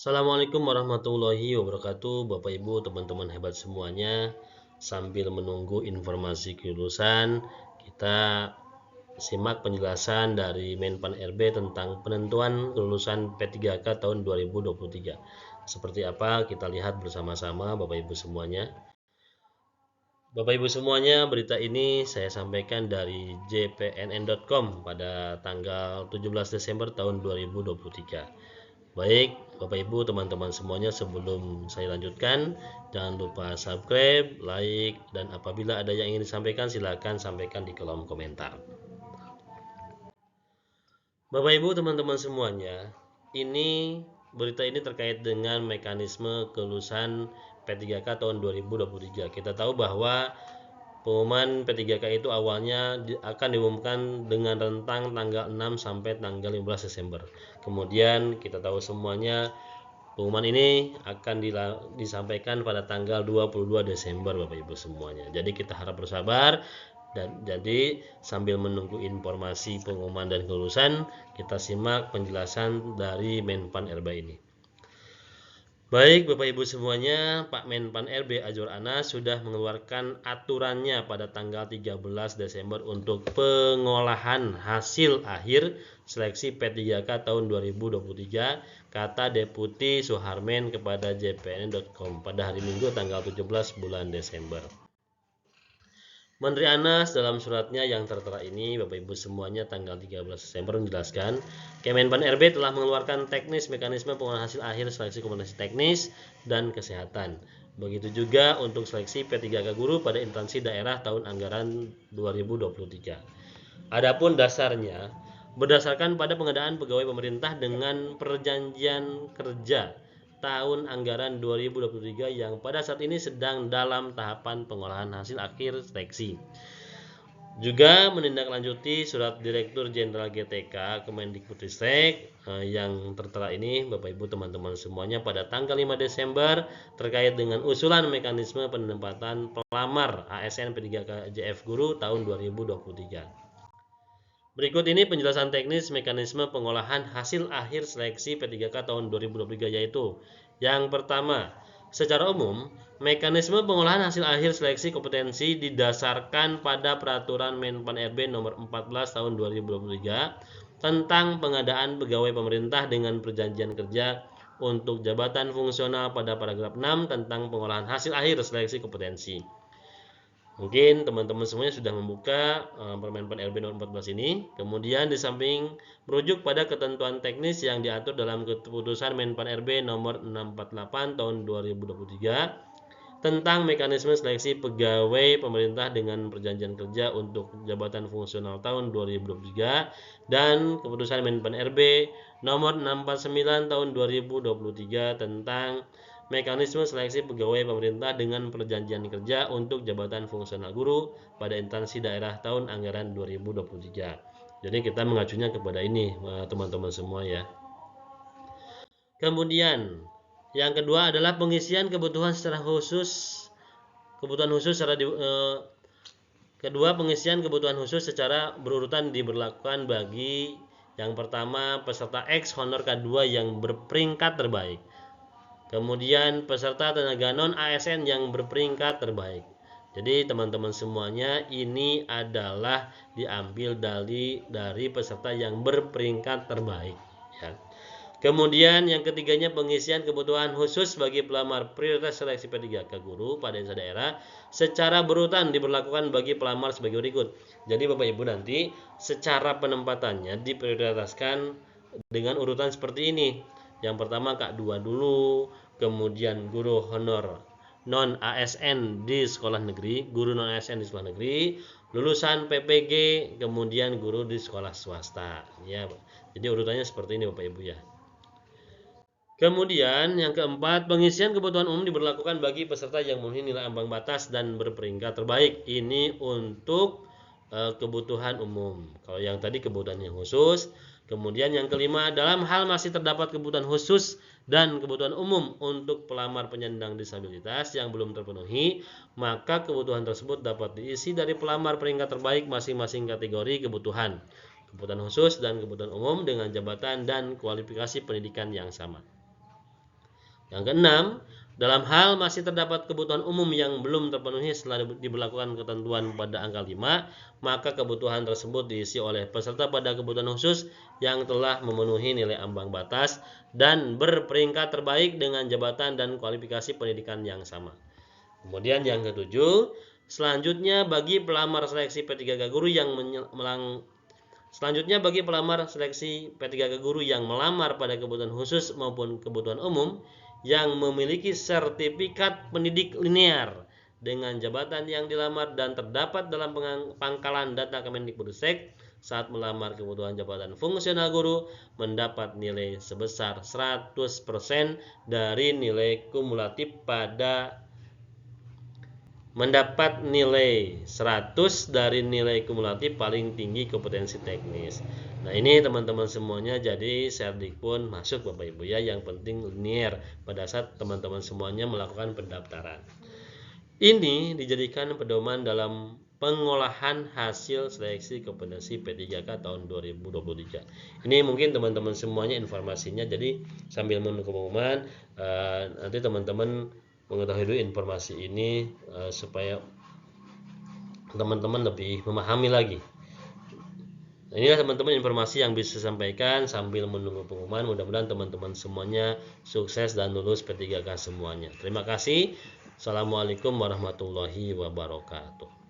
Assalamualaikum warahmatullahi wabarakatuh, Bapak Ibu, teman-teman hebat semuanya. Sambil menunggu informasi kelulusan, kita simak penjelasan dari Menpan RB tentang penentuan kelulusan P3K tahun 2023. Seperti apa? Kita lihat bersama-sama, Bapak Ibu semuanya. Bapak Ibu semuanya, berita ini saya sampaikan dari jpnn.com pada tanggal 17 Desember tahun 2023. Baik, Bapak Ibu, teman-teman semuanya, sebelum saya lanjutkan, jangan lupa subscribe, like, dan apabila ada yang ingin disampaikan, silakan sampaikan di kolom komentar. Bapak Ibu, teman-teman semuanya, berita ini terkait dengan mekanisme kelulusan P3K tahun 2023. Kita tahu bahwa pengumuman P3K itu awalnya akan diumumkan dengan rentang tanggal 6 sampai tanggal 15 Desember. Kemudian kita tahu semuanya pengumuman ini akan disampaikan pada tanggal 22 Desember, Bapak Ibu semuanya. Jadi kita harap bersabar, dan jadi sambil menunggu informasi pengumuman dan kelulusan, kita simak penjelasan dari Menpan RB ini. Baik Bapak Ibu semuanya, Pak Menpan RB Azwar Anas sudah mengeluarkan aturannya pada tanggal 13 Desember untuk pengolahan hasil akhir seleksi P3K tahun 2023, kata Deputi Suharmen kepada jpnn.com pada hari Minggu tanggal 17 bulan Desember. Menteri Anas dalam suratnya yang tertera ini, Bapak Ibu semuanya, tanggal 13 Desember menjelaskan, Kemenpan RB telah mengeluarkan teknis mekanisme pengolahan hasil akhir seleksi kompetensi teknis dan kesehatan. Begitu juga untuk seleksi P3K guru pada instansi daerah tahun anggaran 2023. Adapun dasarnya, berdasarkan pada pengadaan pegawai pemerintah dengan perjanjian kerja tahun anggaran 2023 yang pada saat ini sedang dalam tahapan pengolahan hasil akhir seleksi. Juga menindaklanjuti surat Direktur Jenderal GTK Kemendikbudristek yang tertera ini, Bapak Ibu teman-teman semuanya, pada tanggal 5 Desember terkait dengan usulan mekanisme penempatan pelamar ASN P3KJF Guru tahun 2023. Berikut ini penjelasan teknis mekanisme pengolahan hasil akhir seleksi P3K tahun 2023, yaitu yang pertama, secara umum, mekanisme pengolahan hasil akhir seleksi kompetensi didasarkan pada Peraturan Menpan RB nomor 14 tahun 2023 tentang pengadaan pegawai pemerintah dengan perjanjian kerja untuk jabatan fungsional pada paragraf 6 tentang pengolahan hasil akhir seleksi kompetensi. Mungkin teman-teman semuanya sudah membuka Permenpan RB nomor 14 ini. Kemudian di samping merujuk pada ketentuan teknis yang diatur dalam keputusan Menpan RB nomor 648 tahun 2023 tentang mekanisme seleksi pegawai pemerintah dengan perjanjian kerja untuk jabatan fungsional tahun 2023 dan keputusan Menpan RB nomor 649 tahun 2023 tentang mekanisme seleksi pegawai pemerintah dengan perjanjian kerja untuk jabatan fungsional guru pada instansi daerah tahun anggaran 2023. Jadi kita mengacunya kepada ini, teman-teman semua ya. Kemudian yang kedua adalah pengisian kebutuhan secara khusus. Kedua, pengisian kebutuhan khusus secara berurutan diberlakukan bagi yang pertama peserta X honor K2 yang berperingkat terbaik. Kemudian peserta tenaga non ASN yang berperingkat terbaik. Jadi teman-teman semuanya, ini adalah diambil dari peserta yang berperingkat terbaik ya. Kemudian yang ketiganya pengisian kebutuhan khusus bagi pelamar prioritas seleksi P3K guru pada instansi daerah secara berurutan diberlakukan bagi pelamar sebagai berikut. Jadi Bapak Ibu nanti secara penempatannya diprioritaskan dengan urutan seperti ini. Yang pertama K2 dulu, kemudian guru honor non ASN di sekolah negeri, guru non ASN di sekolah negeri, lulusan PPG, kemudian guru di sekolah swasta ya. Jadi urutannya seperti ini Bapak Ibu ya. Kemudian yang keempat, pengisian kebutuhan umum diberlakukan bagi peserta yang memenuhi nilai ambang batas dan berperingkat terbaik. Ini untuk kebutuhan umum. Kalau yang tadi kebutuhan yang khusus. Kemudian yang kelima, dalam hal masih terdapat kebutuhan khusus dan kebutuhan umum untuk pelamar penyandang disabilitas yang belum terpenuhi, maka kebutuhan tersebut dapat diisi dari pelamar peringkat terbaik masing-masing kategori kebutuhan khusus dan kebutuhan umum dengan jabatan dan kualifikasi pendidikan yang sama. Yang keenam, dalam hal masih terdapat kebutuhan umum yang belum terpenuhi setelah diberlakukan ketentuan pada angka 5, maka kebutuhan tersebut diisi oleh peserta pada kebutuhan khusus yang telah memenuhi nilai ambang batas dan berperingkat terbaik dengan jabatan dan kualifikasi pendidikan yang sama. Kemudian yang ketujuh, selanjutnya bagi pelamar seleksi P3K guru yang melamar pada kebutuhan khusus maupun kebutuhan umum yang memiliki sertifikat pendidik linear dengan jabatan yang dilamar dan terdapat dalam pangkalan data Kemendikbudristek saat melamar kebutuhan jabatan fungsional guru mendapat nilai sebesar 100% dari nilai kumulatif paling tinggi kompetensi teknis. Nah, ini teman-teman semuanya, jadi Serdikpun masuk Bapak Ibu ya, yang penting linear pada saat teman-teman semuanya melakukan pendaftaran. Ini dijadikan pedoman dalam pengolahan hasil seleksi kompetensi P3K tahun 2023. Ini mungkin teman-teman semuanya informasinya, jadi sambil menunggu pengumuman nanti teman-teman mengetahui dulu informasi ini supaya teman-teman lebih memahami lagi. Nah, inilah teman-teman informasi yang bisa saya sampaikan sambil menunggu pengumuman. Mudah-mudahan teman-teman semuanya sukses dan lulus P3K semuanya. Terima kasih. Assalamualaikum warahmatullahi wabarakatuh.